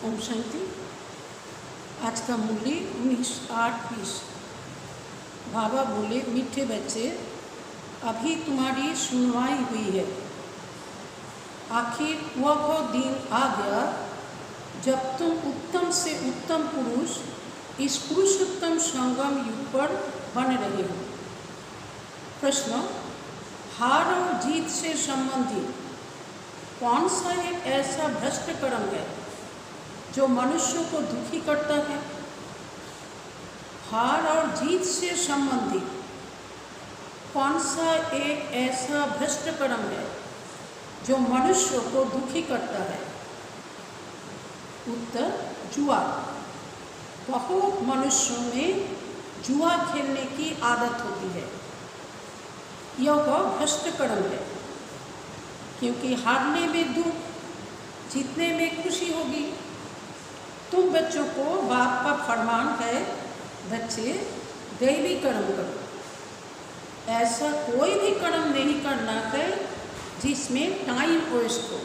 ओम शांति। आज का मूल्य 19/8/20। बाबा बोले, मीठे बच्चे, अभी तुम्हारी सुनवाई हुई है। आखिर वह दिन आ गया जब तुम उत्तम से उत्तम पुरुष इस पुरुषोत्तम संगम युग पर बन रहे हो। प्रश्न: हार और जीत से संबंधित कौन सा एक ऐसा भ्रष्ट कर्म है जो मनुष्यों को दुखी करता है? हार और जीत से संबंधित कौन सा एक ऐसा भ्रष्ट कर्म है जो मनुष्यों को दुखी करता है? उत्तर: जुआ। बहुत मनुष्यों में जुआ खेलने की आदत होती है। यह भ्रष्ट कर्म है, क्योंकि हारने में दुख, जीतने में खुशी होगी। तुम बच्चों को बाप का फरमान है, बच्चे दैवी कर्म करो। ऐसा कोई भी कर्म नहीं करना है जिसमें टाइम वेस्ट हो।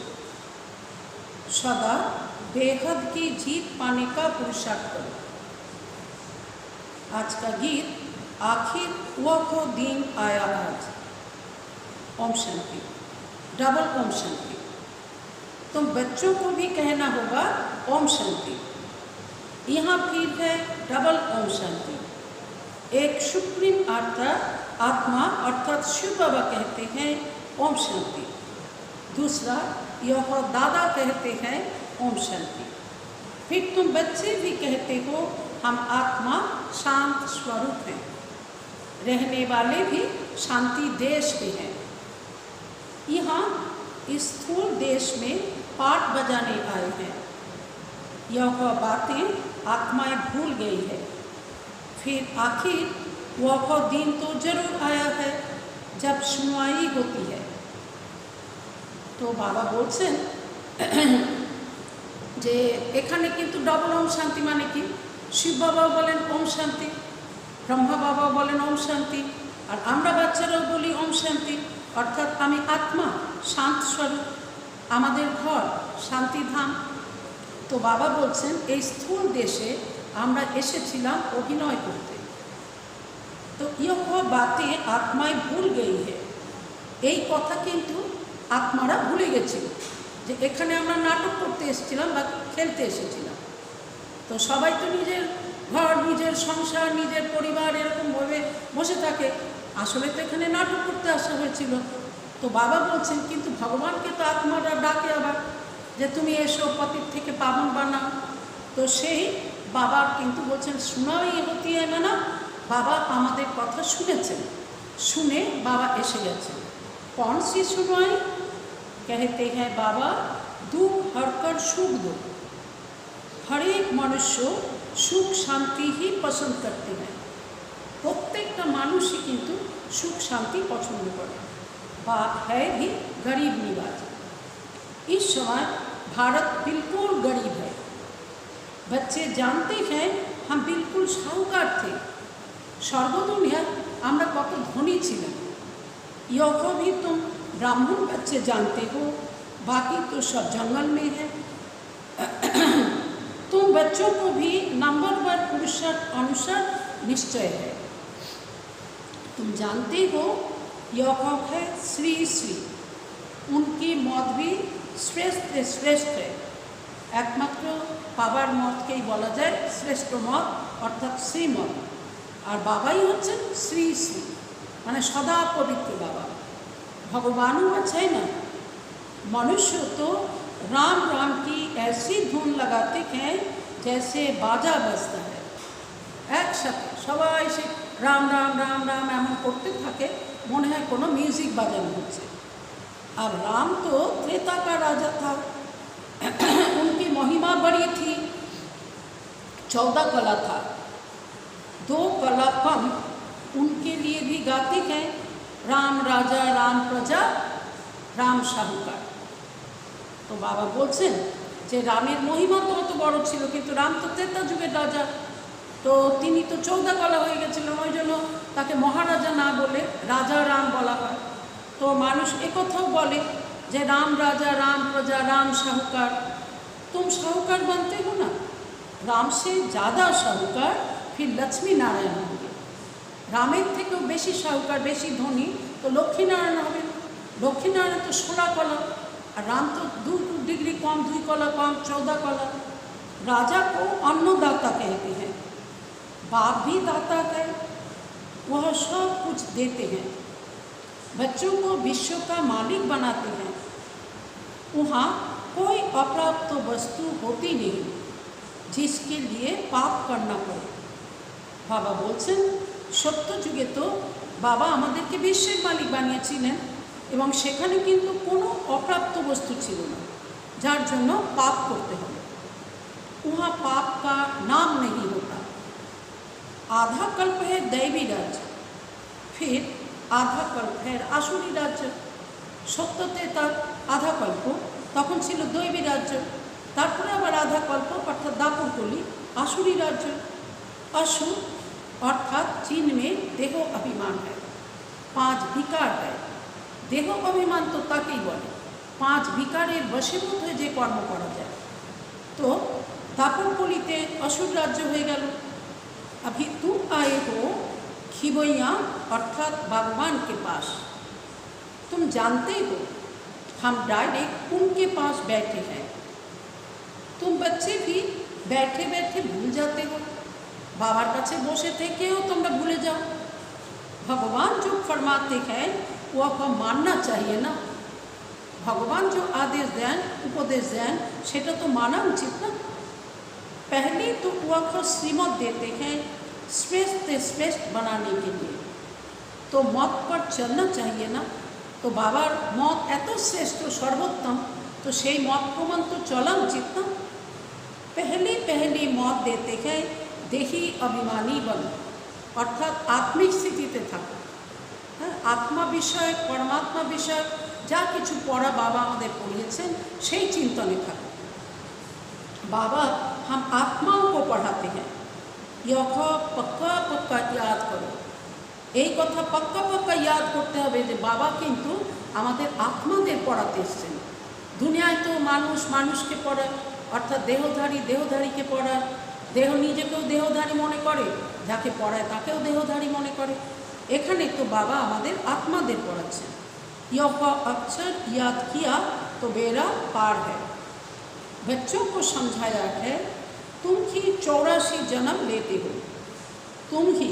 सदा बेहद की जीत पाने का पुरुषार्थ करो। आज का गीत, आखिर वह दिन आया आज। ओम शांति। डबल ओम शांति। तुम बच्चों को भी कहना होगा ओम शांति। यहाँ फिर है डबल ओम शांति। एक सुप्रीम आत्मा अर्थात शिव बाबा कहते हैं ओम शांति। दूसरा यह दादा कहते हैं ओम शांति। फिर तुम बच्चे भी कहते हो हम आत्मा शांत स्वरूप हैं, रहने वाले भी शांति देश के हैं। यहाँ इस स्थूल देश में पाठ बजाने आए हैं। यह बातें आत्माएं भूल गई है। फिर आखिर वह दिन तो जरूर आया है जब सुनवाई होती है। तो बाबा बोलছেন যে এখানে কিন্তু ডবল ওম শান্তি মানে কি? শিব বাবা বলেন ওম শান্তি, ব্রহ্মা বাবা বলেন ওম শান্তি, আর আমরা বাচ্চারাও বলি ওম শান্তি। অর্থাৎ আমি আত্মা, শান্ত স্বরূপ, আমাদের ঘর শান্তিধাম। তো বাবা বলছেন এই স্থূল দেশে আমরা এসেছিলাম অভিনয় করতে। তো ইহ বাতে আত্মায় ভুল গই হে। এই কথা কিন্তু আত্মারা ভুলে গেছিল যে এখানে আমরা নাটক করতে এসেছিলাম বা খেলতে এসেছিলাম। তো সবাই তো নিজের ঘর, নিজের সংসার, নিজের পরিবার এরকমভাবে বসে থাকে। আসলে তো এখানে নাটক করতে আসা হয়েছিল। তো বাবা বলছেন কিন্তু ভগবানকে তো আত্মারা ডাকে আবার যে তুমি এসো, পতিত থেকে পাবন বানাও। তো সেই বাবার কিন্তু বলছেন শোনাই হতি না। বাবা আমাদের কথা শুনেছেন, শুনে বাবা এসে গেছেন। कौन सी सुनवाई? कहते हैं बाबा दुख हरकर सुख दो। हर एक मनुष्य सुख शांति ही पसंद करते हैं। प्रत्येकटा मानुष ही किन्तु सुख शांति पसंद करे। बात है भी गरीब निवाज। इस समय भारत बिल्कुल गरीब है। बच्चे जानते हैं हम बिल्कुल साहूकार थे। सर्वदुनिया আমরা কত ধনী ছিলাম। यह भी तुम ब्राह्मण बच्चे जानते हो, बाकी तो सब जंगल में है। तुम बच्चों को भी नंबरवार पुरुषार्थ अनुसार निश्चय है। तुम जानते हो यह है श्री श्री, उनकी मत भी श्रेष्ठ है। एकमात्र बाबार मत के बला जाए श्रेष्ठ मत अर्थात श्रीमत। और बाबाई होच्छेन श्री श्री माने सदा पवित्र बाबा। भगवानों अच्छा है ना। मनुष्य तो राम राम की ऐसी धुन लगाते हैं जैसे बाजा बजता है। एक साथ सबाई से राम राम राम राम एमन करते থাকে মনে হয় কোনো মিউজিক বাজানো হচ্ছে। अब राम तो त्रेता का राजा था। उनकी महिमा बड़ी थी। 14 कला था। 2 कला कम उनके लिए भी गाते हैं राम राजा, राम प्रजा, राम साहूकार। तो बाबा बोलছেন যে রামের মহিমা তো অত বড় ছিল, কিন্তু রাম তো ত্রেতা যুগের রাজা। তো তিনি তো 14 কলা হয়ে গেছিলেন, ওই জন্য তাকে মহারাজা না বলে রাজা রাম বলা হয়। তো মানুষ একথাও বলে যে রাম রাজা, রাম প্রজা, রাম সাহুকার। तुम साहूकार बनते हो ना, राम से ज़्यादा साहूकार फिर लक्ष्मी नारायण होंगे। রামের থেকেও বেশি সাহূকার, বেশি ধনী তো লক্ষ্মীনারায়ণ হবে। লক্ষ্মীনারায়ণ তো 16 কলা, আর রাম তো 2 डिग्री कम, 2 कला कम, 14 कला। राजा को अन्नदाता कहते हैं, बाप भी दाता है, वह सब कुछ देते हैं, बच्चों को विश्व का मालिक बनाते हैं। वहाँ कोई अप्राप्त वस्तु होती नहीं जिसके लिए पाप करना पड़े। बाबा बोलছেন সত্য যুগে তো বাবা আমাদেরকে বিশ্বের মালিক বানিয়েছিলেন এবং সেখানে কিন্তু কোনো অপ্রাপ্ত বস্তু ছিল না যার জন্য পাপ করতে হবে। वहाँ पाप का नाम नहीं होता। आधा कल्प है दैवी राज्य, फिर आधा कल्प है आसुरी राज्य। সত্যতে তার আধা কল্প তখন ছিল দৈবী রাজ্য, তারপরে আবার আধা কল্প অর্থাৎ দাপরকলি आसुरी राज्य। असुर अर्थात जिनमें देह अभिमान है, 5 विकार है। देह अभिमान तो ताकेই বলে 5 विकारेर বশীভূত হয়ে যে কর্ম করা যায়। तो दापरकलिते असुर राज्य हो गल। अभी तुम आए हो खिबैया अर्थात भगवान के पास। तुम जानते हो हम डायरेक्ट उनके पास बैठे हैं। तुम बच्चे भी बैठे बैठे भूल जाते हो, बाबार काछे बसे थेकेও তোমরা भूले जाओ। भगवान जो फरमाते हैं वह मानना चाहिए ना। भगवान जो आदेश दें, उपदेश दें, सेटा तो माना उचित ना। पहले तो वह श्रीमत देते हैं श्रेष्ठ से श्रेष्ठ बनाने के लिए, तो मत पर चलना चाहिए ना। तो बाबार मत एत श्रेष्ठ सर्वोत्तम, तो সেই मत प्रमाण तो चला उचित ना। पहले पहले मत देते हैं देही अभिमानी बनो, अर्थात आत्मिक स्थितिते थाको। आत्मा विषय परमात्मा विषय जा किछु पढ़ा बाबा आमादेर पढ़िয়েছেন সেই चिंतने थाको। बाबा हम आत्माओं को पढ़ाते हैं, यह पक्का पक्का याद करो। এই কথা पक्का पक्का याद करते হবে যে বাবা কিন্তু আমাদের আত্মাদের পড়াতে এসেছেন। দুনিয়ায় তো মানুষ মানুষকে পড়ায়, অর্থাৎ দেহধারী দেহধারীকে পড়ায়, দেহ নিজেকেও দেহধারী মনে করে, যাকে পড়ায় তাকেও দেহধারী মনে করে। এখানে তো বাবা আমাদের আত্মাদের পড়াচ্ছেন। यह अक्षर याद किया तो बेड़ा पार है। बच्चों को समझाया है तुम ही 84 जन्म लेते हो, तुम ही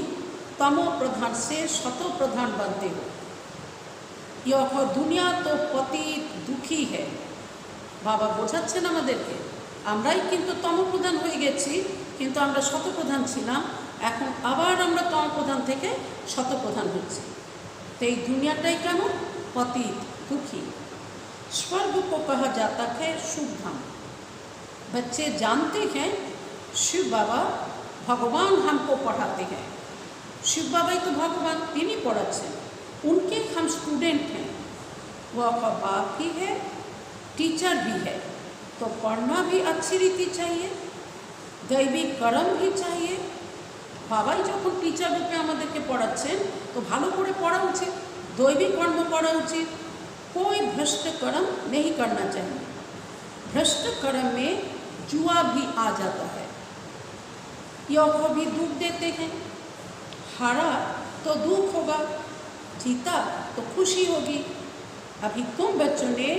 तमो प्रधान से शतो प्रधान बनते हो। यह दुनिया तो पतित दुखी है। बाबा বোঝাচ্ছেন আমাদেরকে আমরাই কিন্তু তমপ্রধান হয়ে গেছি, কিন্তু আমরা শতপ্রধান ছিলাম, এখন আবার আমরা তমপ্রধান থেকে শতপ্রধান হচ্ছি। तो ये दुनियाटाई केमन पतित दुखी। स्वर्ग को कहा जाता है शुभ धाम। बच्चे जानते हैं शिव बाबा भगवान हमको पढ़ाते हैं। शिव बाबा ही तो भगवान तिनी पढ़ाচ্ছেন, उनके हम स्टूडेंट हैं। वह बाप भी है, टीचर भी है, तो पढ़ना भी अच्छी रीति चाहिए, दैविक कर्म भी चाहिए। বাবাই যখন টিচার রূপে আমাদেরকে পড়াচ্ছেন তো ভালো করে পড়া উচিত, দৈবিক কর্ম করা উচিত। कोई भ्रष्ट कर्म नहीं करना चाहिए। भ्रष्ट कर्म में जुआ भी आ जाता है। यह भी दुख देते हैं, हारा तो दुख होगा, जीता तो खुशी होगी। अभी तुम बच्चों ने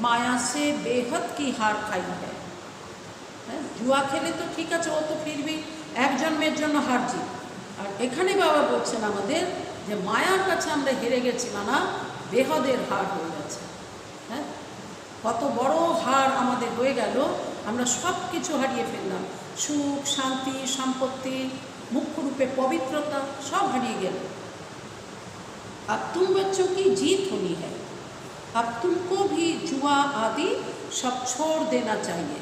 माया से बेहद की हार खाई है। जुआ खेले तो ठीक है, वो तो फिर भी एक जन्मेर जन्य हार जीत। और एखाने बाबा बोलছেন আমাদের যে মায়ার কাছে আমরা হেরে গেছি, মানে বেহদের হার হয়ে গেছে। হ্যাঁ, কত বড় হার আমাদের হয়ে গেল, আমরা সব কিছু হারিয়ে ফেললাম। সুখ শান্তি সম্পত্তি मुख्य रूपे पवित्रता सब हारिए गए। अब तुम बच्चों की जीत होनी है। अब तुमको भी जुआ आदि सब छोड़ देना चाहिए।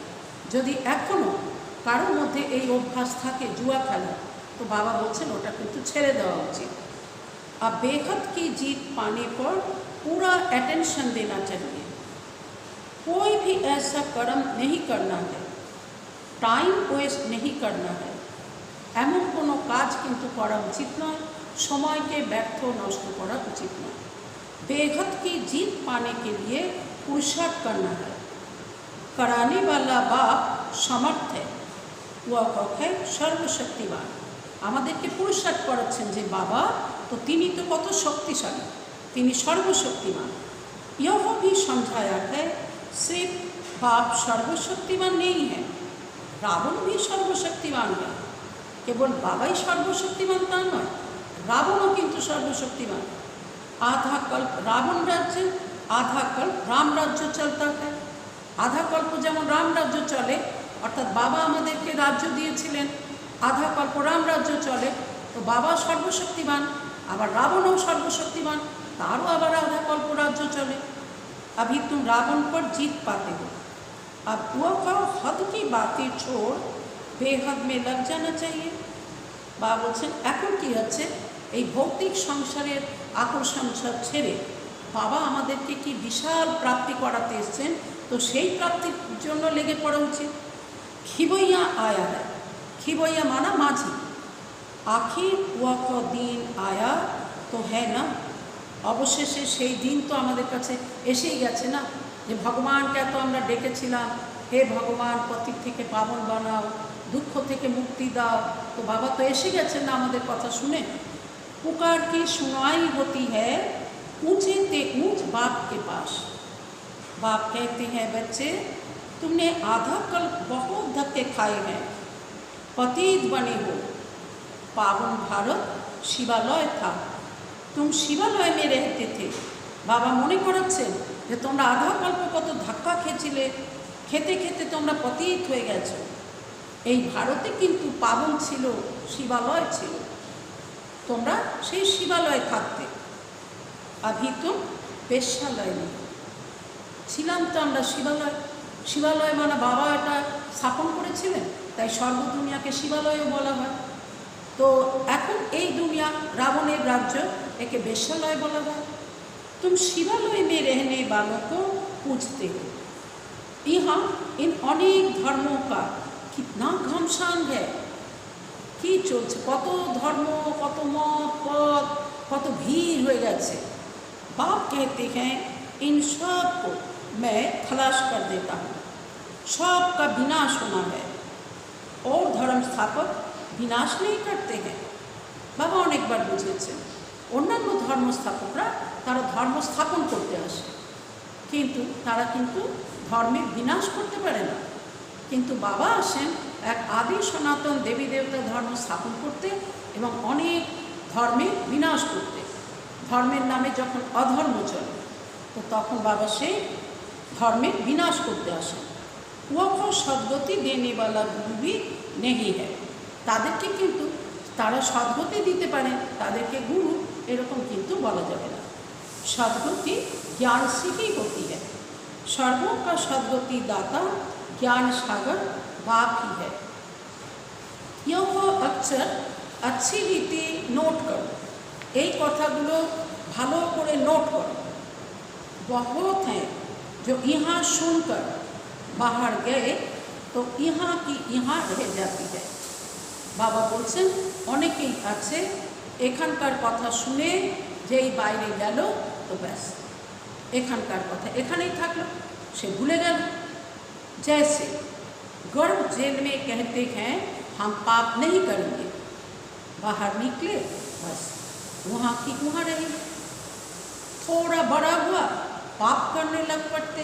यदि एखोनो कारो मध्य এই অভ্যাস থাকে जुआ खेला, तो बाबा बोलছেন ওটা কিন্তু ছেড়ে দেওয়া উচিত। अब बेहद की जीत पाने पर पूरा अटेंशन देना चाहिए। कोई भी ऐसा कर्म नहीं करना है, टाइम वेस्ट नहीं करना है। এমন কোনো কাজ কিন্তু করা উচিত নয়, সময়কে ব্যর্থ নষ্ট করা উচিত নয়। बेहद की जीत पाने के लिए पुरुषार्थ करना है। कराने वाला बाप समर्थ है, वह है सर्वशक्तिमान। আমাদেরকে পুরস্কার করাচ্ছেন যে বাবা তো তিনি তো কত শক্তিশালী, তিনি সর্বশক্তিমান। यह भी समझाया है सिर्फ बाप सर्वशक्तिमान नहीं है, रावण भी सर्वशक्तिमान है। केवल बाबाई सर्वशक्तिमान ता नয়, रावणও কিন্তু सर्वशक्तिमान। आधा कल्प रावण राज्य, आधा कल्प राम राज्य चलता है। आधा कल्प যেমন রাম রাজ্য চলে, অর্থাৎ বাবা আমাদেরকে রাজ্য দিয়েছিলেন, आधा कल्प राम राज्य चले, तो बाबा सर्वशक्तिमान, आबार रावणও सर्वशक्तिमान, तारो आबार आधा कल्प राज्य चले। अभी तुम रावण पर जीत पाते हो, अब वह हद की बातें छोड़ बेहद में लग जाना चाहिए। बाबा बोलছেন এখন কি হচ্ছে, এই ভৌতিক সংসারের আকর্ষণ সব ছেড়ে বাবা আমাদেরকে কি বিশাল প্রাপ্তি করাতে এসেছেন, তো সেই প্রাপ্তির জন্য লেগে পড়া উচিত। খিবইয়া আয়া है, খিবইয়া माना माझी। आखिर वह दिन आया तो है ना, অবশেষে সেই দিন তো আমাদের কাছে এসেই গেছে না, যে ভগবানকে এত আমরা ডেকেছিলাম, হে ভগবান পথিক থেকে পাবন বানাও, দুঃখ থেকে মুক্তি দাও, তো বাবা তো এসে গেছেন না আমাদের কথা শুনে। पुकार की सुनवाई होती है ऊंचे ते ऊंच बाप के पास। बाप कहते हैं बच्चे तुमने आधा कल बहुत धक्के खाए हैं, पतित बने हो, पावन भारत शिवालय था, तुम शिवालय में रहते थे। बाबा মনে করাচ্ছেন যে তোমরা আধা কল্প কত ধাক্কা খেয়েছিলে, খেতে খেতে তোমরা পতিত হয়ে গেছো। এই ভারতে কিন্তু পাবন ছিল, শিবালয় ছিল, তোমরা সেই শিবালয়ে থাকতে। अभी तुम বেশ্যালয় নেই, ছিলাম তো আমরা শিবালয়। শিবালয় মানে বাবা এটা স্থাপন করেছিলেন, তাই সর্বদুনিয়াকে শিবালয়ও বলা হয়। तो এখন এই দুনিয়া রাবণের রাজ্য, একে বেশ্যালয় বলা হয়। तुम शिवालय में रहने वालों को पूछते हो, यहाँ इन अनेक धर्मों का कितना घमसान है, কি চলছে, কত ধর্ম, কত মত, পথ, কত ভিড় হয়ে গেছে। बाप कहते हैं इन सब को मैं खलास कर देता हूँ, सब का विनाश होना है, और धर्म स्थापक विनाश नहीं करते हैं। बाबा অনেকবার বুঝিয়েছেন অন্যান্য ধর্মস্থাপকরা তারা ধর্ম স্থাপন করতে আসে, কিন্তু তারা কিন্তু ধর্মের বিনাশ করতে পারে না। কিন্তু বাবা আসেন এক আদি সনাতন দেবী দেবতা ধর্ম স্থাপন করতে এবং অনেক ধর্মের বিনাশ করতে। ধর্মের নামে যখন অধর্ম চলে, তো তখন বাবা সেই ধর্মের বিনাশ করতে আসেন। वह सद्गति देने वाला गुरु भी नहीं है, তাদেরকে কিন্তু তারা সদ্গতি দিতে পারেন, তাদেরকে গুরু এরকম কিন্তু বলা যাবে না। सद्गति ज्ञान से ही होती है, सर्वों का सद्गति दाता ज्ञान सागर बाप ही है। यह अक्षर अच्छी रीति नोट करो, এই কথাগুলো ভালো করে নোট করো। बहुत हैं जो यहाँ सुनकर बाहर गए तो यहाँ की यहाँ रह जाती है। বাবা বলছেন অনেকেই আছে এখানকার কথা শুনে যেই বাইরে গেল তো ব্যাস এখানকার কথা এখানেই থাকলো, সে ভুলে গেল। जैसे गर्भ जेल में कहते हैं हम पाप नहीं करेंगे, बाहर निकले बस वहाँ की वहाँ रही, थोड़ा बड़ा हुआ पाप करने लग पड़ते,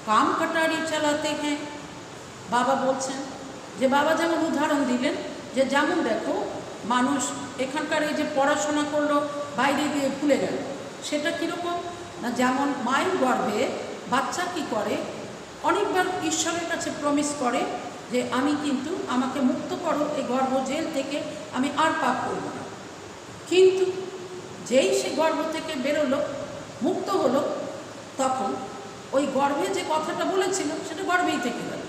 काम कटारी चलाते हैं। बाबा বলছেন যে বাবা যেমন উদাহরণ দিলেন যে যেমন দেখো মানুষ এখানকার এই যে পড়াশোনা করলো বাইরে গিয়ে ভুলে গেল, সেটা কীরকম না, যেমন মায়ের গর্ভে বাচ্চা কি করে, অনেকবার ঈশ্বরের কাছে প্রমিস করে যে আমি কিন্তু আমাকে মুক্ত করো এই গর্ভ জেল থেকে, আমি আর পাপ করব না। কিন্তু যেই সে গর্ভ থেকে বেরোলো, মুক্ত হলো, তখন ওই গর্ভে যে কথাটা বলেছিল সেটা গর্ভেই থেকে গেল।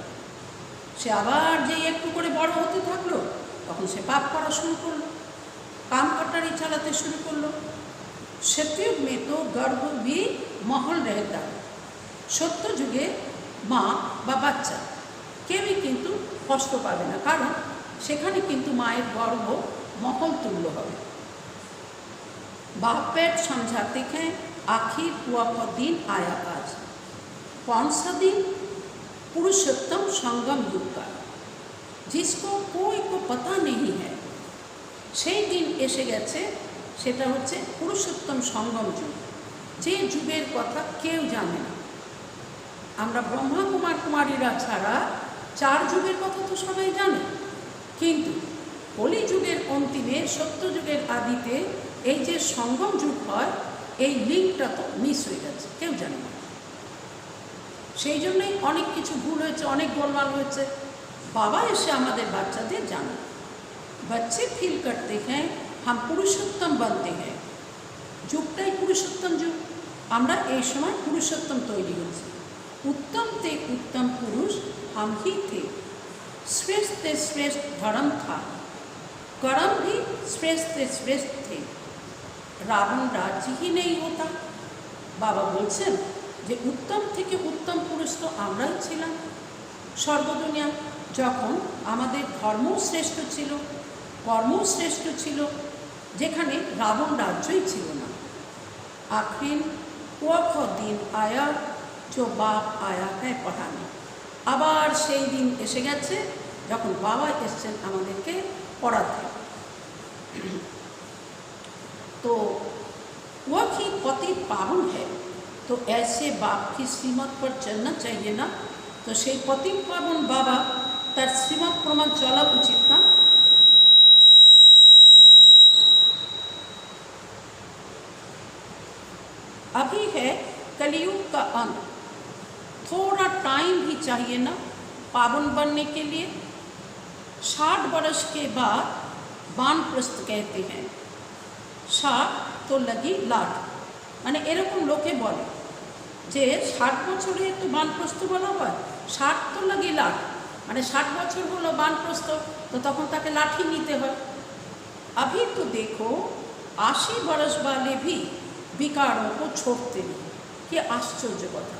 সে আবার যেই একটু করে বড় হতে থাকলো, তখন সে পাপ করা শুরু করলো, কাম কাটারি চালাতে শুরু করলো। सतयुग में तो गर्भ भी महल रहता है, সত্য যুগে মা বা বাচ্চা কেউই কিন্তু কষ্ট পাবে না, কারণ সেখানে কিন্তু মায়ের গর্ভ महल तुल्य হবে। बाप पेट समझाते हैं आखिर हुआ का दिन आया आज, कौन सा दिन, पुरुषोत्तम संगम युग का, जिसको कोई को पता नहीं है। সেই দিন এসে গেছে, সেটা হচ্ছে পুরুষোত্তম সঙ্গম যুগ, যে যুগের কথা কেউ জানে না। আমরা ব্রহ্মা কুমার কুমারীরা ছাড়া 4 যুগের কথা তো সবাই জানে, কিন্তু কলি যুগের অন্তিমে সত্য যুগের আদিতে এই যে সঙ্গম যুগ হয়, এই লিঙ্কটা তো মিস হয়ে গেছে, কেউ জানে না। সেই জন্যই অনেক কিছু ভুল হয়েছে, অনেক গোলমাল হয়েছে। বাবা এসে আমাদের বাচ্চাদের জানে, बच्चे फील करते हैं हम पुरुषोत्तम बनते हैं। যুগটাই পুরুষোত্তম যুগ, আমরা এই সময় পুরুষোত্তম তৈরি হচ্ছি। उत्तम थे उत्तम पुरुष हम ही थे, श्रेष्ठ से श्रेष्ठ धर्म था, कर्म भी श्रेष्ठ से श्रेष्ठ थे, रावण राज्य ही नहीं होता। বাবা বলছেন যে উত্তম থেকে উত্তম পুরুষ তো আমরাই ছিলাম সর্বদুনিয়া, যখন আমাদের ধর্মও শ্রেষ্ঠ ছিল, কর্মও শ্রেষ্ঠ ছিল, যেখানে রাবণ রাজ্যই ছিল না। आखिर वो दिन आया जो बाप आया है पढ़ाने। আবার সেই দিন এসে গেছে যখন বাবা এসেছেন আমাদেরকে পড়াতে। तो वह ही पति पावन है, तो ऐसे बाप की श्रीमत पर चलना चाहिए ना। तो সেই পতি পাবন বাবা তার শ্রীমত প্রমাণ চলা উচিত না। अभी है कलयुग का अंत, थोड़ा टाइम भी चाहिए ना पावन बनने के लिए। 60 वर्ष के बाद वानप्रस्थ कहते हैं। 60 तो लगी लाट, মানে এরকম লোকে বলে যে 60 বছরে তো বানপ্রস্থ বলা হয়, 60 তো লাগি লাট, মানে 60 বছর হলো বানপ্রস্থ, তো তখন তাকে লাঠি নিতে হয়। अभी तो देखो 80 वर्ष वाले भी বিকারও को छोड़ते नहीं। কি আশ্চর্য কথা!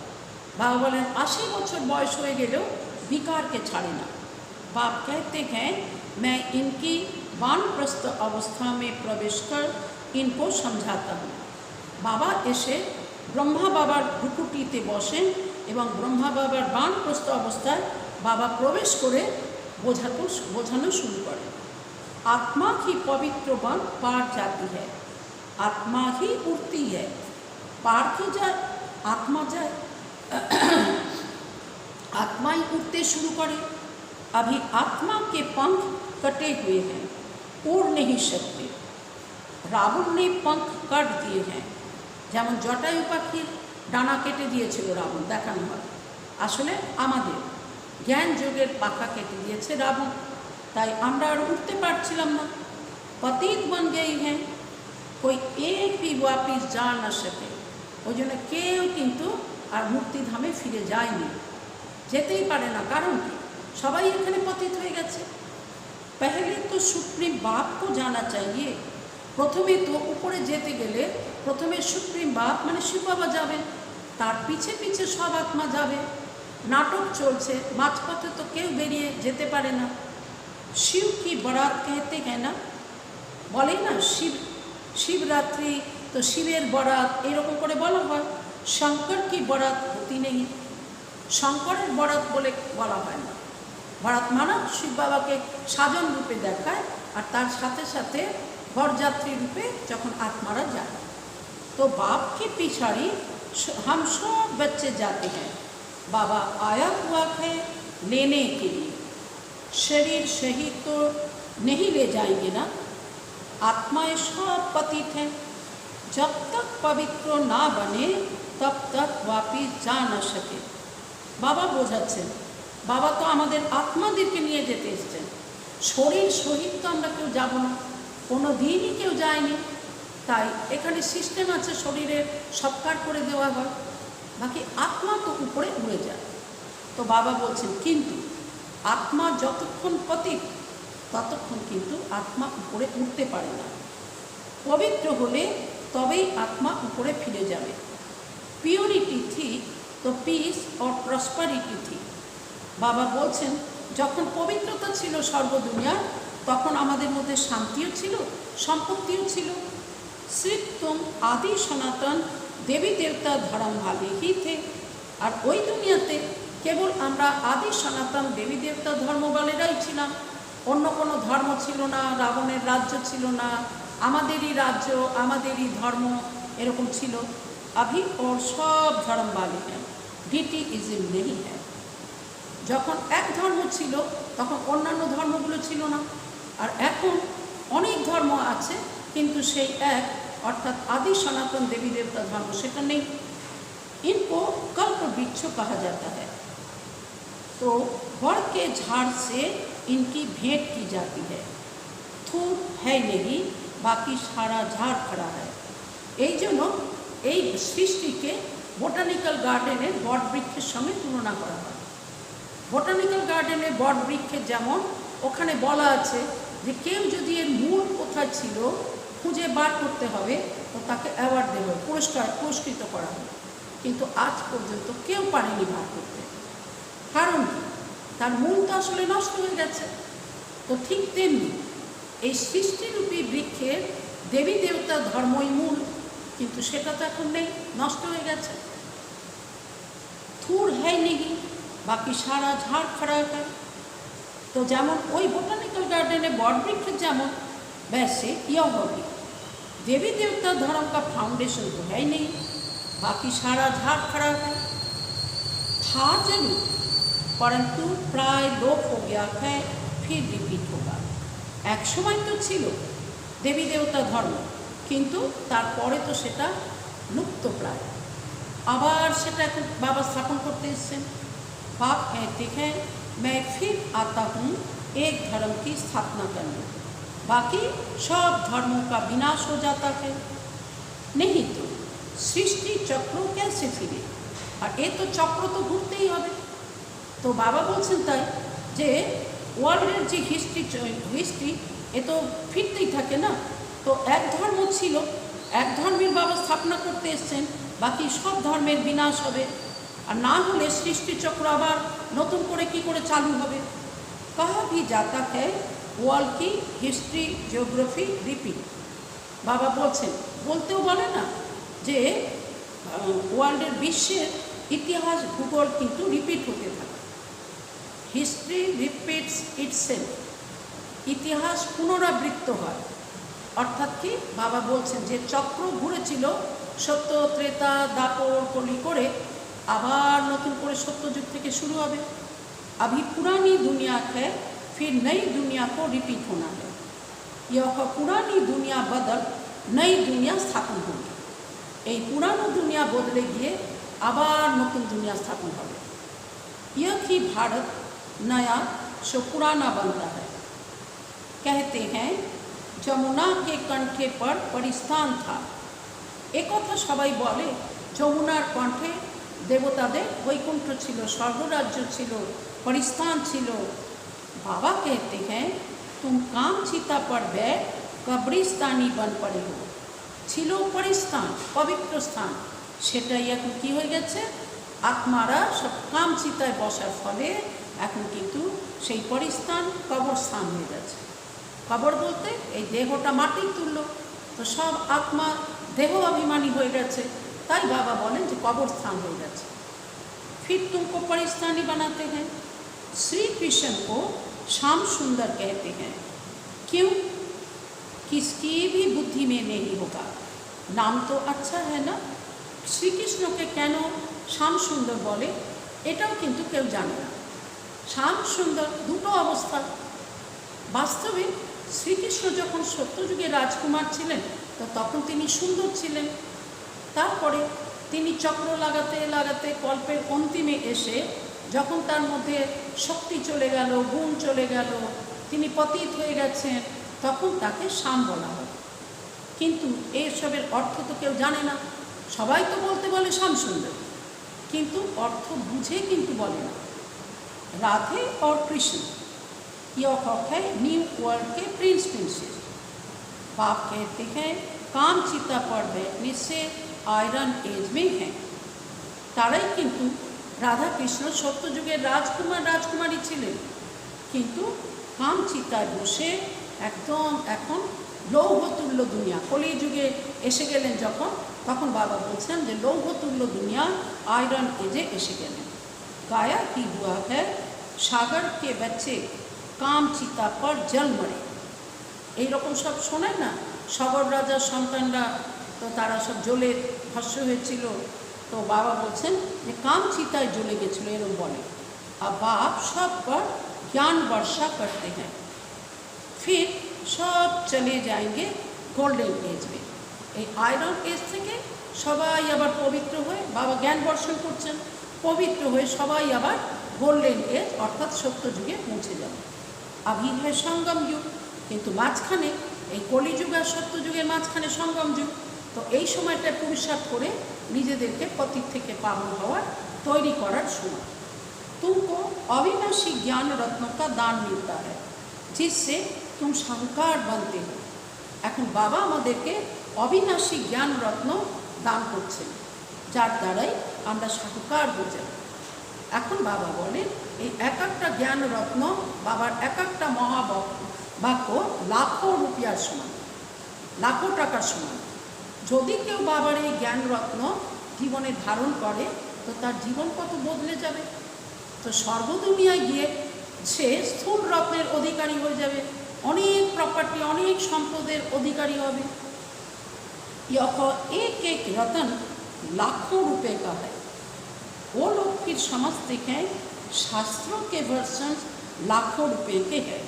বাবা বলেন 80 বছর বয়স হয়ে গেলেও বিকারকে ছাড়ে না। बाप कहते हैं मैं इनकी वानप्रस्थ अवस्था में प्रवेश कर इनको समझाता हूँ। বাবা এসে ব্রহ্মা বাবার ভ্রুকুটিতে বসেন এবং ব্রহ্মা বাবার বানপ্রস্থ অবস্থায় বাবা প্রবেশ করে বোঝানো শুরু করেন। आत्मा ही पवित्र बन पार जाती है, आत्मा ही उड़ती है, पार की जाए आत्मा जाए, आत्मा ही उड़ते शुरू करे। अभी आत्मा के पंख कटे हुए हैं, उड़ नहीं सकते। रावण ने पंख काट दिए हैं, যেমন জটায়ু পাখির ডানা কেটে দিয়েছিল রাবণ, দেখানো হয়। আসলে আমাদের জ্ঞান যোগের পাখা কেটে দিয়েছে রাবণ, তাই আমরা আর উঠতে পারছিলাম না। पतित बन गई हैं, कोई एक भी वापिस जा न सके। ওই জন্য কেউ কিন্তু আর মুক্তিধামে ফিরে যায়নি, যেতেই পারে না। কারণ কি? সবাই এখানে পতিত হয়ে গেছে। पहले तो सुप्रीम बाप को जाना चाहिए। প্রথমে তো উপরে যেতে গেলে প্রথমে সুপ্রিম বাপ মানে শিব বাবা যাবেন, তার পিছে পিছে সব আত্মা যাবে। নাটক চলছে, মাঝপথে তো কেউ বেরিয়ে যেতে পারে না। শিব কি বরাত कहते हैं না, বলে না শিবরাত্রি তো শিবের বরাত, এরকম করে বলা হয়। শঙ্কর কি বরাত হতি নেই, শঙ্করের বরাত বলে বলা হয় না। বরাত মানে শিব বাবাকে সাজন রূপে দেখায়, আর তার সাথে সাথে বরযাত্রী রূপে যখন आत्मारा যায়। तो बाप के पिछाड़ी हम सब बच्चे जाते हैं। बाबा आया हुआ है लेने के लिए, शरीर शहीद तो नहीं ले जाएंगे ना। आत्माएं सब पतित हैं, जब तक पवित्र ना बने तब तक वापिस जा न सके। बाबा বোঝাচ্ছেন, বাবা তো আমাদের আত্মাদেরকে নিয়ে যেতে এসেছেন, শরীর শহীদ তো আমরা কেউ যাব না, কোনো দিনই কেউ যায়নি। তাই এখানে সিস্টেম আছে, শরীরের সৎকার করে দেওয়া হয়, বাকি আত্মা তো উপরে উড়ে যায়। তো বাবা বলছেন কিন্তু আত্মা যতক্ষণ পতিত ততক্ষণ কিন্তু আত্মা উপরে উঠতে পারে না। পবিত্র হলে তবেই আত্মা উপরে ফিরে যাবে। পিওরিটি থি তো পিস और প্রসপারিটি থি। বাবা বলছেন যখন পবিত্রতা ছিল সর্বদুনিয়ার, তখন আমাদের মধ্যে শান্তিও ছিল, সম্পত্তিও ছিল। सिर्फ तुम आदि सनातन देवी देवता धर्म वाले ही थे। और ওই দুনিয়াতে কেবল আমরা আদি সনাতন দেবী দেবতা ধর্মবালেরাই ছিলাম, অন্য কোনো ধর্ম ছিল না, রাবণের রাজ্য ছিল না, আমাদেরই রাজ্য আমাদেরই ধর্ম এরকম ছিল। अभी और सब धर्म वाले हैं, DTism नहीं है। যখন এক ধর্ম ছিল তখন অন্যান্য ধর্মগুলো ছিল না, আর এখন অনেক ধর্ম আছে কিন্তু সেই এক অর্থাৎ आदि सनातन देवी देवता धर्म সেটা নেই। इनको कल्प वृक्ष कहा जाता है। तो बड़ के झाड़ से इनकी भेंट की जाती है। थूक है नहीं, बाकी सारा झाड़ खड़ा है। এই জন্য এই সৃষ্টিকে বোটানিক্যাল গার্ডেনের বট বৃক্ষের সঙ্গে তুলনা করা হয়। বোটানিক্যাল গার্ডেনের বট বৃক্ষের যেমন ওখানে বলা আছে যে কেউ যদি এর মূল কোথায় ছিল খুঁজে বার করতে হবে তো তাকে অ্যাওয়ার্ড দেওয়া হবে, পুরস্কৃত করা হবে, কিন্তু আজ পর্যন্ত কেউ পারেনি বার করতে। কারণ কি? তার মূল তো আসলে নষ্ট হয়ে গেছে। তো ঠিক তেমনি এই সৃষ্টিরূপী বৃক্ষের দেবী দেবতা ধর্মই মূল, কিন্তু সেটা তো এখন নেই, নষ্ট হয়ে গেছে। থুর है नहीं, বাকি সারা ঝাড় खड़ा है। তো যেমন ওই বোটানিক্যাল গার্ডেনে বট বৃক্ষের যেমন, वैसे यह होगी देवी देवता धर्म का फाउंडेशन तो है ही नहीं, बाकी सारा झाड़ खड़ा है। था जरूर, परंतु प्राय लोप हो गया है, फिर रिपीट होगा। एक समय तो छिलो देवी देवता धर्म, किंतु तारपरे तो सेटा लुप्त प्राय, आबार सेटा এখন बाबा स्थापन करते এসেছেন। बाप कहते हैं मैं फिर आता हूँ एक धर्म की स्थापना करने, बाकी सब धर्मों का विनाश हो जाता है। नहीं तो सृष्टि चक्र कैसे फिरे, और ये तो चक्र तो घूरते ही হবে। तो बाबा বলছেন তাই যে ওয়ার্ল্ডের যে হিস্ট্রি এ তো ফিরতেই থাকে না। তো এক ধর্ম ছিল, এক ধর্মের বাবা স্থাপনা করতে এসছেন, বাকি সব ধর্মের বিনাশ হবে, আর না হলে সৃষ্টিচক্র আবার নতুন করে কি করে চালু হবে। कहा भी जाता है ওয়ার্ল্ড কি হিস্ট্রি জিওগ্রাফি রিপিট। বাবা বলছেন, বলতেও বলে না যে ওয়ার্ল্ডের বিশ্বের ইতিহাস ভূগোল কিন্তু রিপিট হতে থাকে। হিস্ট্রি রিপিটস ইটসেলফ, ইতিহাস পুনরাবৃত্ত হয়। অর্থাৎ কি বাবা বলছেন যে চক্র ঘুরেছিল সত্য ত্রেতা দাপর কলি করে, আবার নতুন করে সত্যযুগ থেকে শুরু হবে। अभी पुरानी दुनिया है, फिर नई दुनिया को रिपीट होना है। यह पुरानी दुनिया बदल नई दुनिया स्थापन होगी। এই পুরানো দুনিয়া বদলে গিয়ে আবার নতুন দুনিয়া স্থাপন হবে। यह कि भारत नया सो पुराना बनता है। कहते हैं যমুনা के कंठे पर परिस्थान था। एक কথা সবাই বলে যমুনার কণ্ঠে দেবতাদের বৈকুণ্ঠ ছিল, স্বর্গরাজ্য ছিল, परिस्थान छिलो। बाबा कहते हैं तुम काम चिता पर बैठ कब्रिस्तानी बन पड़े हो। छिलो परिस्थान पवित्र स्थान, সেটাই এখন কি হয়ে গেছে, আত্মারা সব কাম চিতায় বসার ফলে এখন কিন্তু সেই পরিস্থান কবরস্থান হয়ে গেছে। কবর বলতে এই দেহটা মাটির তুল্য, তো সব আত্মা দেহ অভিমানী হয়ে গেছে, তাই বাবা বলেন যে কবরস্থান হয়ে গেছে। फिर तुमको परिस्थानी बनाते हैं। श्री कृष्ण को श्याम सुंदर कहते हैं। क्यों? किसकी भी बुद्धि में नहीं होगा। नाम तो अच्छा है ना। श्री कृष्ण के কেন শ্যাম সুন্দর বলে এটাও কিন্তু কেউ জানে না। শ্যাম সুন্দর দুটো অবস্থা। বাস্তবে শ্রীকৃষ্ণ যখন সত্যযুগে রাজকুমার ছিলেন তো তখন তিনি সুন্দর ছিলেন। তারপরে তিনি চক্র লাগাতে লাগাতে কল্পের অন্তিমে এসে যখন তার মধ্যে শক্তি চলে গেল, গুণ চলে গেল, তিনি পতিত হয়ে গেছেন, তখন তাকে শ্যাম বলা হয়। কিন্তু এসবের অর্থ তো কেউ জানে না। সবাই তো বলতে বলে শ্যাম সুন্দর, কিন্তু অর্থ বুঝে কিন্তু বলে না। রাধে और कृष्ण यह है न्यू वर्ल्ड के प्रिंस प्रिंसेस। बाप कहते हैं काम चिता पर बैठने से आयरन एज में हैं। তারাই কিন্তু রাধা কৃষ্ণ সত্যযুগের রাজকুমার রাজকুমারী ছিলেন, কিন্তু কাম চিতায় বসে একদম এখন লৌহতুল্য দুনিয়া, কলিযুগে এসে গেলেন যখন, তখন বাবা বলছেন যে লৌহতুল্য দুনিয়া আয়রন এজে এসে গেলেন। गाया ही हुआ है, सागर के बच्चे काम चिता पर जल मरे। এই রকম সব শোনায় না, সাগর রাজার সন্তানরা তো তারা সব জ্বলে ভস্ম হয়েছিল। তো বাবা বলছেন যে কাম চিতায় জ্বলে গেছিল, এরকম বলে। আর বাপ সব पर ज्ञान वर्षा करते हैं, फिर सब चले जाएंगे गोल्डन एज में। এই আয়রন এজ থেকে সবাই আবার পবিত্র হয়ে বাবা জ্ঞান বর্ষণ করছেন, পবিত্র হয়ে সবাই আবার গোল্ডেন এজ অর্থাৎ সত্য যুগে পৌঁছে যাবে। আভি হয় সঙ্গম যুগ, কিন্তু মাঝখানে এই কলিযুগ আর সত্য যুগের মাঝখানে সঙ্গম যুগ। তো এই সময়টা পুরুষার্থ করে নিজেদেরকে পতিত থেকে পাবন হওয়ার তৈরি করার সময়। तुमको अविनाशी ज्ञान रत्नों का दान मिलता है, जिससे तुम शाहूकार बनते हो। এখন বাবা আমাদেরকে অবিনাশী জ্ঞান রত্ন দান করছেন, যার দ্বারাই আমরা শাহূকার হয়ে যাব। এখন বাবা বলেন এই এক একটা জ্ঞান রত্ন, বাবার এক একটা মহাবাক্য লাখো রুপিয়ার সমান, লাখো টাকার সমান। যদি কেউ বাবার এই জ্ঞান রত্ন জীবনে ধারণ করে তো তার জীবন কত বদলে যাবে। তো সর্বদুনিয়ায় গিয়ে সে স্থূল রত্নের অধিকারী হয়ে যাবে, অনেক প্রপার্টি, অনেক সম্পদের অধিকারী হবে। यह एक एक रतन लाखों रुपए का है। वो लोग फिर समझते हैं शास्त्रों के वर्षन लाखों रुपए के है।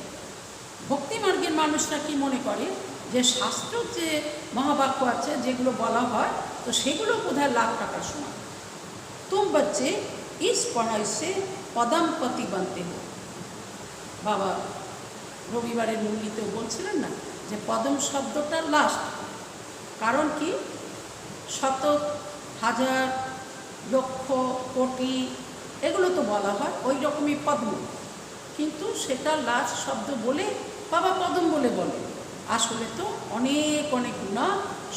ভক্তি মার্গের মানুষরা কি মনে করে যে শাস্ত্র যে মহাবাক্য আছে যেগুলো বলা হয় তো সেগুলো বোধহয় লাখ টাকার সমান। तुम बच्चे इस पढ़ाई से पदमपति बनते हो। বাবা রবিবারের মূল্যতেও বলছিলেন না যে পদম শব্দটা লাস্ট, কারণ কি শত হাজার লক্ষ কোটি এগুলো তো বলা হয় ওই রকমই পদ্ম, কিন্তু সেটা লাস্ট শব্দ বলে বাবা পদম বলে বলে। আসলে তো অনেক অনেক গুণা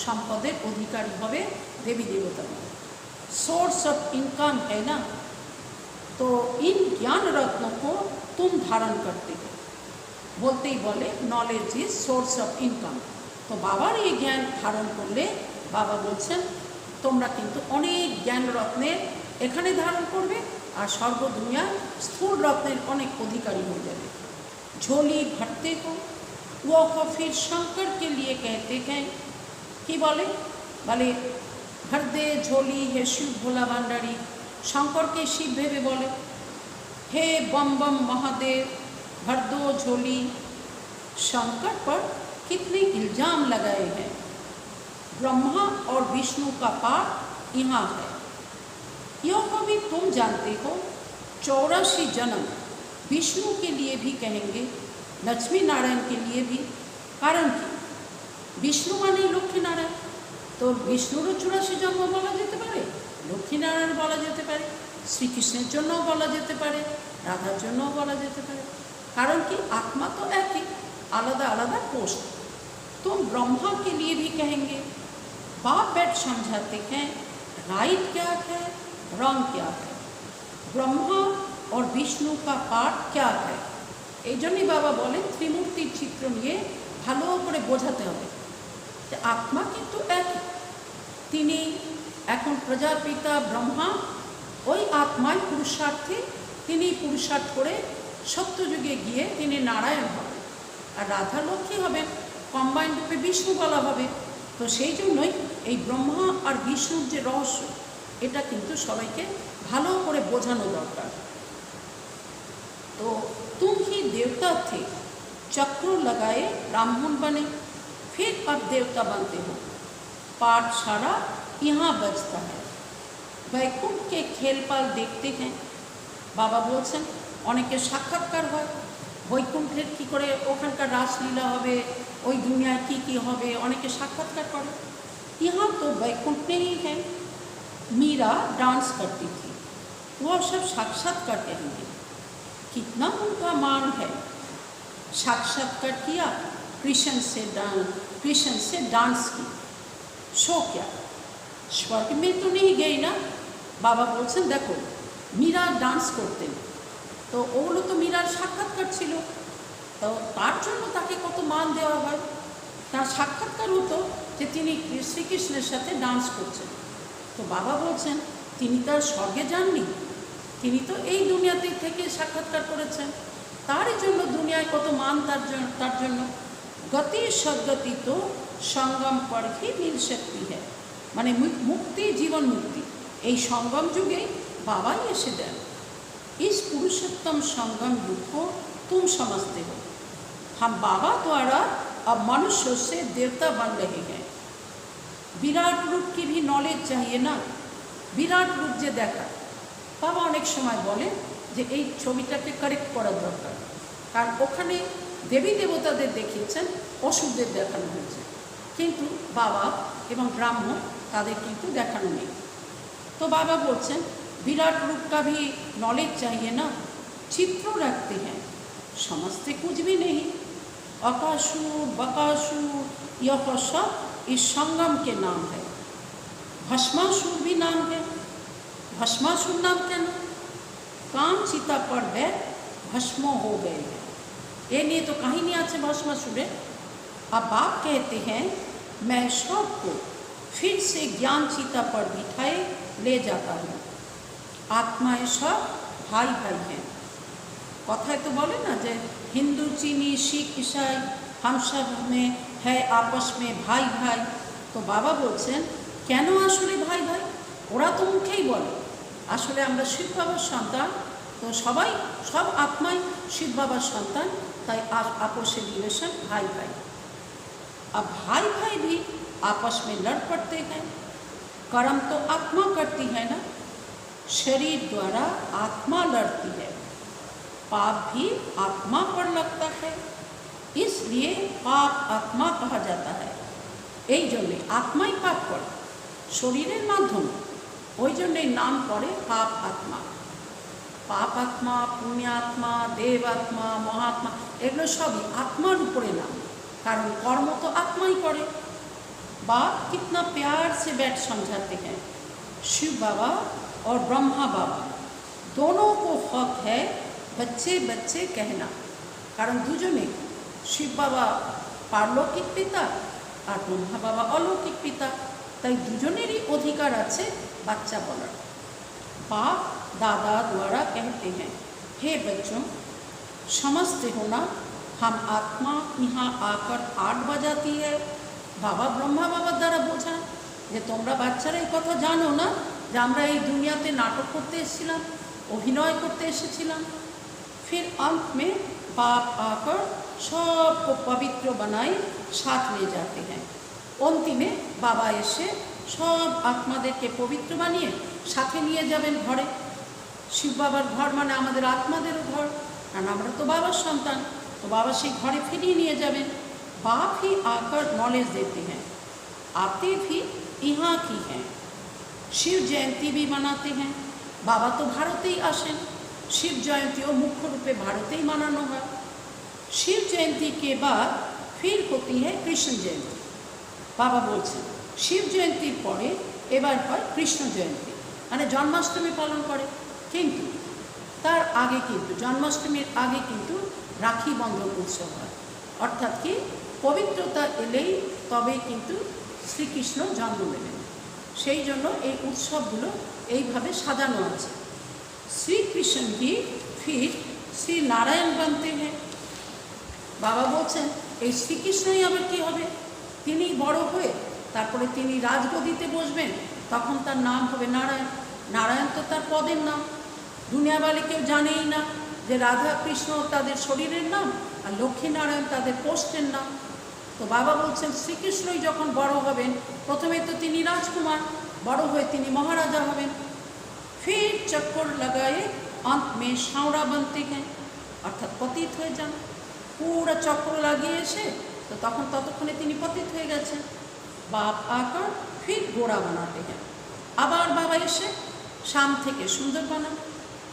সম্পদের অধিকারী হবে দেবী দেবতা। सोर्स ऑफ इनकम है ना, तो इन ज्ञान रत्नों को तुम धारण करते हो। बोलते ही बोले knowledge is source of income. तो बाबार ये ज्ञान धारण करले बाबा बोलছেন তোমরা কিন্তু অনেক জ্ঞান রত্নের এখানে ধারণ করবে আর সর্বদুনিয়া স্থূল রত্নের অনেক অধিকারী হয়ে যাবে। झोली भरते हो वो फिर शंकर के लिए कहते हैं कि बोले भर दे झोली हे शिव भोला भांडारी। शंकर के शिव भेवे बोले हे बम बम महादेव भर दो झोली। शंकर पर कितने इल्जाम लगाए हैं। ब्रह्मा और विष्णु का पाठ यहाँ है। यह भी तुम जानते हो 84 जन्म विष्णु के लिए भी कहेंगे, लक्ष्मी नारायण के लिए भी। कारण कि विष्णु माने लक्ष्मी नारायण, तो विष्णुर 84 जन्म বলা যেতে পারে, লক্ষ্মী নারায়ণ বলা যেতে পারে, শ্রীকৃষ্ণের জন্যও বলা যেতে পারে, রাধার জন্যও বলা যেতে পারে। कारण कि आत्मा तो একই, आलादा आलादा पोस्ट। तुम ब्रह्मा के लिए भी कहेंगे। बाप बैठ समझाते हैं राइट क्या है, रॉन्ग क्या है, ब्रह्मा और विष्णु का पार्ट क्या है। এই জন্যই বাবা বলেন ত্রিমূর্তির চিত্র নিয়ে ভালো করে বোঝাতে হবে যে আত্মা কিন্তু একই। তিনি এখন প্রজাপিতা ব্রহ্মা, ওই আত্মায় পুরুষার্থে তিনি পুরুষার্থ করে সত্যযুগে গিয়ে তিনি নারায়ণ হবেন, আর রাধা লক্ষ্মী হবেন, কম্বাইন্ড রূপে বিষ্ণু বলা হবে। তো সেই জন্যই এই ব্রহ্মা আর বিষ্ণুর যে রহস্য এটা কিন্তু সবাইকে ভালো করে বোঝানো দরকার। तो तुम ही देवता थे, चक्र लगाए ब्राह्मण बने, फिर अब देवता बनते हो। पाठ सारा यहाँ बजता है। वैकुंठ के खेल पाल देखते हैं। बाबा बोलছেন অনেকে সাক্ষাৎকার হয় বৈকুণ্ঠের কী করে ওখানকার রাসলীলা হবে, ওই দুনিয়ায় কী কী হবে, অনেকে সাক্ষাৎকার করে। यहाँ तो वैकुंठ नहीं है। मीरा डांस करती थी, वह सब साक्षात्कार करेंगे। कितना उनका मान है। साक्षात्कार किया, कृष्ण से डांस की, शो क्या स्वर्ग में तो नहीं गई ना। बाबा बोलছেন देखो मीरा डांस করতেন, তো ওগুলো তো মীরার সাক্ষাৎকার ছিল, তো তার জন্য তাকে কত মান দেওয়া হয়। তার সাক্ষাৎকার হতো যে তিনি শ্রীকৃষ্ণের সাথে ডান্স করছেন। তো বাবা বলছেন তিনি তার স্বর্গে যাননি, তিনি তো এই দুনিয়াতে থেকে সাক্ষাৎকার করেছেন, তারই জন্য দুনিয়ায় কত মান তার জন্য। গতি সদ্গতি তো সঙ্গম পর ही मिल सकती है, মানে মুক্তি, জীবন মুক্তি এই সঙ্গম যুগেই বাবাই এসে দেন। इस पुरुषोत्तम संगम युग को तुम समझते हो, हम बाबा द्वारा अब मनुष्य से देवता बन रहे हैं। विराट रूप की भी नॉलेज चाहिए ना, বিরাট রূপ যে দেখা। বাবা অনেক সময় বলে যে এই ছবিটাকে কারেক্ট করার দরকার, কারণ ওখানে দেবী দেবতাদের দেখিয়েছেন, অসুরদের দেখানো হয়েছে, কিন্তু বাবা এবং ব্রাহ্ম তাদের কিন্তু দেখানো নেই। তো বাবা বলছেন विराट रूप का भी नॉलेज चाहिए ना, चित्र रखते हैं, समझते कुछ भी नहीं। अकासुर बकासुर यह सब इस संगम के नाम है। भस्मासुर भी नाम है। भस्मासुर नाम क्या ना, काम चिता पर बैठ भस्म हो गए हैं, ये नहीं तो कहीं नहीं आते भस्मासुरे। अब बाप कहते हैं मैं सबको फिर से ज्ञान चिता पर बिठाए ले जाता हूँ। आत्माएं सब भाई भाई हैं। कथाएं तो बोले ना जे हिंदू चीनी सिख ईसाई हम सब में है आपस में भाई भाई। तो बाबा बोलছেন কেন আসলে ভাই ভাই, ওরা তো মুখেই বলে আসলে আমরা শিব বাবার সন্তান, তো সবাই সব আত্মাই শিব বাবার সন্তান, তাই आपस में रिलेशन भाई भाई। अब भाई भाई भी आपस में लड़ पड़ते हैं। कर्म तो आत्मा करती है ना, शरीर द्वारा आत्मा लड़ती है, पाप भी आत्मा पर लगता है, इसलिए पाप आत्मा कहा जाता है। এই জন্যে আত্মাই পাপ করে শরীরের মাধ্যমে, ওই জন্যই নাম করে পাপ আত্মা। পাপ আত্মা, পুণ্যাত্মা, দেবাত্মা, মহাত্মা এগুলো সবই আত্মার উপরে নাম, কারণ কর্ম তো আত্মাই করে। बाप कितना प्यार से बैठ समझाते हैं। शिव बाबा और ब्रह्मा बाबा दोनों को हक है बच्चे बच्चे कहना, कारण दुजने शिव बाबा पारलौकिक पिता और ब्रह्मा बाबा अलौकिक पिता, ताई दुजनेरই अधिकार আছে বাচ্চা বলার। बाप दादा द्वारा कहते हैं हे बच्चों समझते हो ना, हम आत्मा यहाँ आकर आठ बजाती है। बाबा ब्रह्मा बाবার দ্বারা বোঝান যে তোমরা বাচ্চারা এই কথা জানো না যে আমরা এই দুনিয়াতে নাটক করতে এসেছিলাম, অভিনয় করতে এসেছিলাম। फिर अंत में बाप आकर सबको पवित्र बनाए साथ ले जाते हैं। অন্তিমে বাবা এসে সব আত্মাদেরকে পবিত্র বানিয়ে সাথে নিয়ে যাবেন ঘরে। শিব বাবার ঘর মানে আমাদের আত্মাদেরও ঘর, কারণ আমরা তো বাবার সন্তান, তো বাবা সেই ঘরে ফিরিয়ে নিয়ে যাবেন। बाप ही आकर नॉलेज देते हैं, आते भी यहाँ की हैं। शिव जयंती भी मनाते हैं। बाबा तो भारते ही आसेन, शिव जयंतीও मुख्य रूपे भारते ही मनानो है। शिव जयंती के बाद फिर होती है कृष्ण जयंती। बाबा बोलছেন शिव जयंतीর পরে এবার হয় কৃষ্ণ জয়ন্তী, মানে জন্মাষ্টমী পালন করে, কিন্তু তার আগে কিন্তু জন্মাষ্টমীর আগে কিন্তু রাখি বন্ধন উৎসব হয়। অর্থাৎ কি পবিত্রতা এলেই তবে কিন্তু শ্রীকৃষ্ণ জন্ম নেবেন, সেই জন্য এই উৎসবগুলো এইভাবে সাজানো আছে। শ্রীকৃষ্ণ ही फिर শ্রী নারায়ণ बनते हैं। বাবা বলছেন এই শ্রীকৃষ্ণই আবার কী হবে, তিনি বড় হয়ে তারপরে তিনি রাজগদিতে বসবেন, তখন তার নাম হবে নারায়ণ। নারায়ণ তো তার পদের নাম, দুনিয়াবালি কেউ জানেই না যে রাধা কৃষ্ণ তাদের শরীরের নাম আর লক্ষ্মীনারায়ণ তাদের পোস্টের নাম। তো বাবা বলছেন শ্রীকৃষ্ণই যখন বড় হবেন, প্রথমে তো তিনি রাজকুমার, বড় হয়ে তিনি মহারাজা হবেন। ফির চক্কর লাগায়ে अंत में सांवरा बनते हैं, অর্থাৎ পতিত হয়ে যান। পুরো চক্র লাগিয়ে এসে তো তখন ততক্ষণে তিনি পতিত হয়ে গেছেন। বাপ আকার ফির গোড়া বানাতে हैं, আবার বাবা এসে শাম থেকে সুন্দর বানান,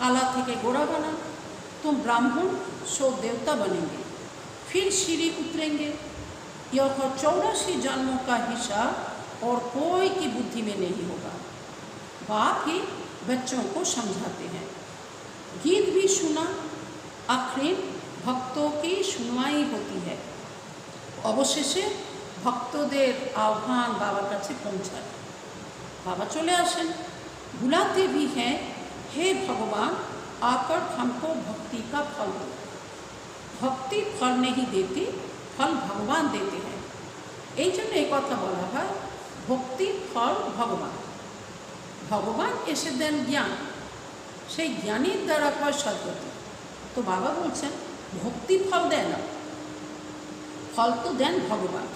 কালা থেকে গোড়া বানান। तुम ब्राह्मण सो देवता बनेंगे, फिर सीढ़ी उतरेंगे। यह 84 जन्मों का हिसाब और कोई की बुद्धि में नहीं होगा। बाप ही बच्चों को समझाते हैं। गीत भी सुना, आखिर भक्तों की सुनवाई होती है। অবশেষে ভক্তদের আহ্বান বাবার কাছে পৌঁছায়, বাবা চলে আসেন। बुलाते भी हैं हे भगवान, आकर हमको भक्ति का फल दो। भक्ति फल नहीं देती, फल भगवान देते हैं। এই জন্য এই কথা বলা হয় ভক্তি ফল ভগবান। ভগবান এসে দেন জ্ঞান, সেই জ্ঞানের দ্বারা হয় সদ্গতি। তো বাবা বলছেন ভক্তি ফল দেয় না, फल तो देन भगवान।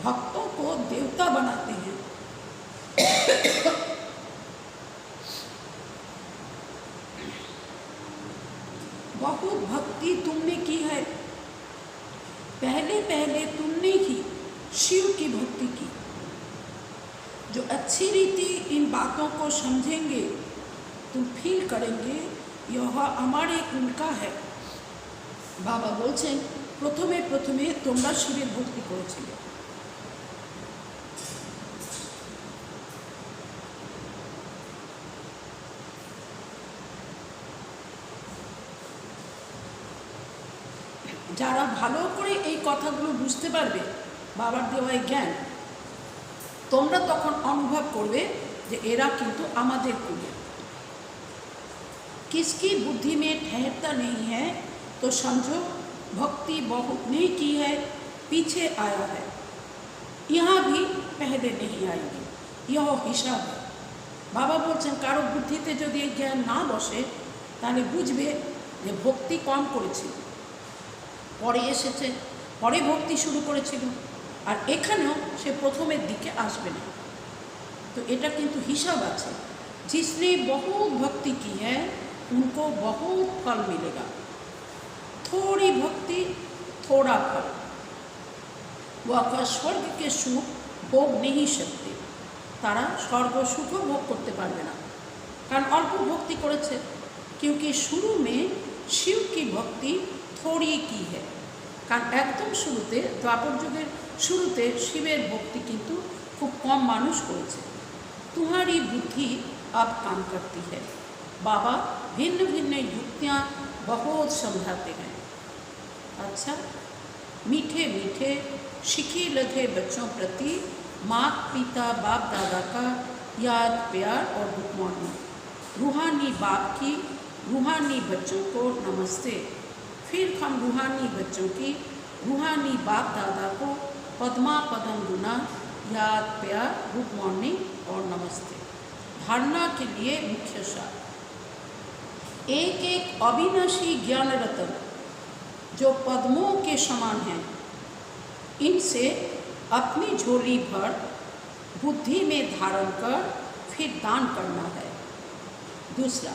भक्तों को देवता बनाते हैं। बहुत भक्ति तुमने की है, पहले पहले तुमने ही शिव की भक्ति की। जो अच्छी रीति इन बातों को समझेंगे, तुम फील करेंगे यह हमारे उनका है। बाबा बोलছেন প্রথমে প্রথমে তোমরা শিবের ভক্তি করেছিলে। যারা ভালো করে এই কথাগুলো বুঝতে পারবে, বাবার দেওয়া জ্ঞান, তোমরা তখন অনুভব করবে যে এরা কিন্তু আমাদের কুলে। किसकी बुद्धि में ठहरता नहीं है तो समझो भक्ति बहुत ने की है, पीछे आया है, यहाँ भी पहले नहीं आएगी, यह हिसाब है। बाबा बोलছেন কারো বুদ্ধিতে যদি এই জ্ঞান না বসে তাহলে বুঝবে যে ভক্তি কম করেছিল, পরে এসেছে, পরে ভক্তি শুরু করেছিল, আর এখানেও সে প্রথমের দিকে আসবে না। তো এটা কিন্তু হিসাব আছে। जिसने बहुत भक्ति की है उनको बहुत फल मिलेगा। थोड़ी भक्ति थोड़ा फल। वह स्वर्ग के सुख भोग नहीं सकते, तारा स्वर्ग सुख भोग करते पारबे ना, कारण अल्प भक्ति करेছে। क्योंकि शुरू में शिव की भक्ति थोड़ी की है, कारण एकदम शुरूते द्वापर युगेर शुरूते शिवेर भक्ति किन्तु खूब कम मानुष करेছে। तुम्हारी बुद्धि अब काम करती है। बाबा भिन्न भिन्न युक्तियाँ बहुत समझाते हैं। अच्छा, मीठे मीठे शिखे लगे बच्चों प्रति माता पिता बाप दादा का याद प्यार और गुड मॉर्निंग। रूहानी बाप की रूहानी बच्चों को नमस्ते। फिर हम रूहानी बच्चों की रूहानी बाप दादा को पद्मा पदम गुना याद प्यार गुड मॉर्निंग और नमस्ते। धारणा के लिए मुख्य सार, एक एक अविनाशी ज्ञान रतन जो पद्मों के समान हैं, इनसे अपनी झोली भर बुद्धि में धारण कर फिर दान करना है। दूसरा,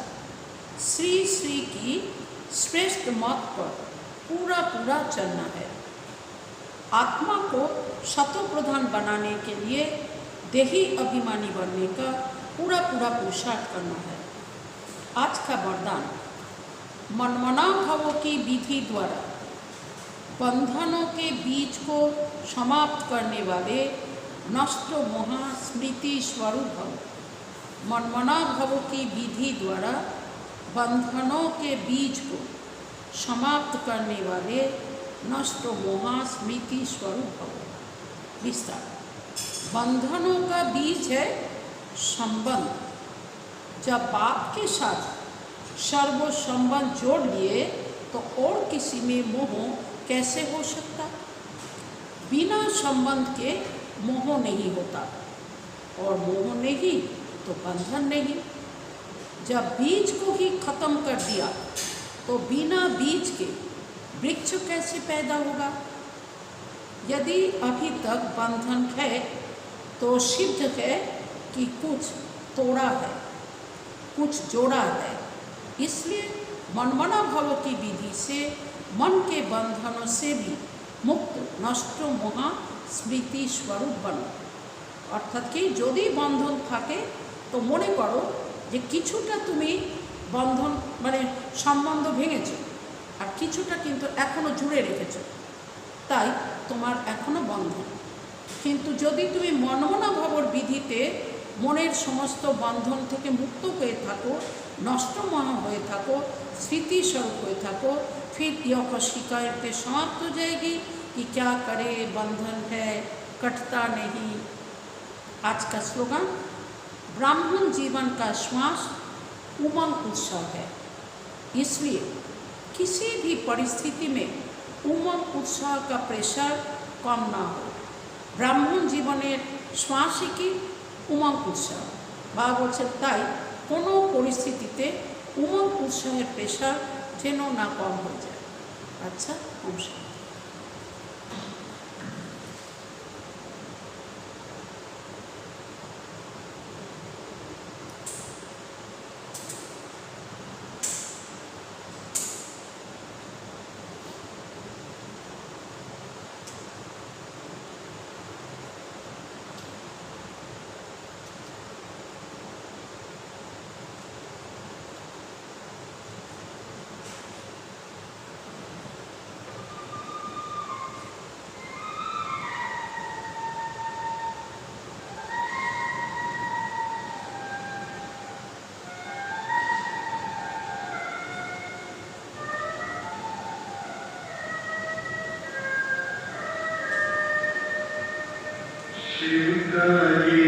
श्री श्री की श्रेष्ठ मत पर पूरा पूरा चलना है। आत्मा को शतो प्रधान बनाने के लिए देही अभिमानी बनने का पूरा पूरा पुरुषार्थ करना है। आज का वरदान, मनमना भावों की विधि द्वारा बंधनों के बीज को समाप्त करने वाले नष्ट मोहा स्मृति स्वरूप भव। मनमना भावों की विधि द्वारा बंधनों के बीज को समाप्त करने वाले नष्ट मोहा स्मृति स्वरूप भव। विस्तार, बंधनों का बीज है संबंध। जब बाप के साथ सर्व संबंध जोड़ लिए तो और किसी में मोह कैसे हो सकता? बिना संबंध के मोह नहीं होता, और मोह नहीं तो बंधन नहीं। जब बीज को ही खत्म कर दिया तो बिना बीज के वृक्ष कैसे पैदा होगा? यदि अभी तक बंधन है तो सिद्ध है कि कुछ तोड़ा है, कुछ जोड़ा है। इसलिए मनमना भाव की विधि से मन के बंधनों से भी मुक्त नष्ट मोहा स्मृति स्वरूप बनो। अर्थात कि यदि बंधन थाके तो मने करो जे किछुटा तुमी बंधन माने सम्बन्ध भेंगेছো और किछुटा किन्तु एखोनो जुड़े रेखेছো, ताई तोमार एखोनो बंधन। किन्तु यदि तुमी मनमना भावर विधिते মনের সমস্ত বন্ধন থেকে মুক্ত হয়ে থাকো, নষ্ট মহা হয়ে থাকো, স্মৃতিস্বরূপ হয়ে থাকো, फिर यह शिकायतें समाप्त हो जाएगी कि क्या करे, बंधन है, कटता नहीं। आज का स्लोगन, ब्राह्मण जीवन का श्वास उमंग उत्सव है, इसलिए किसी भी परिस्थिति में उमंग उत्साह का प्रेशर कम ना हो। ब्राह्मण जीवनेर श्वासই কি উমঙ্গ উৎসাহ। বাবা বলছেন তাই কোনো পরিস্থিতিতে উমঙ্গ উৎসাহের প্রেশার যেন না কম হয়ে যায়। আচ্ছা, নমস্কার। शिव का ये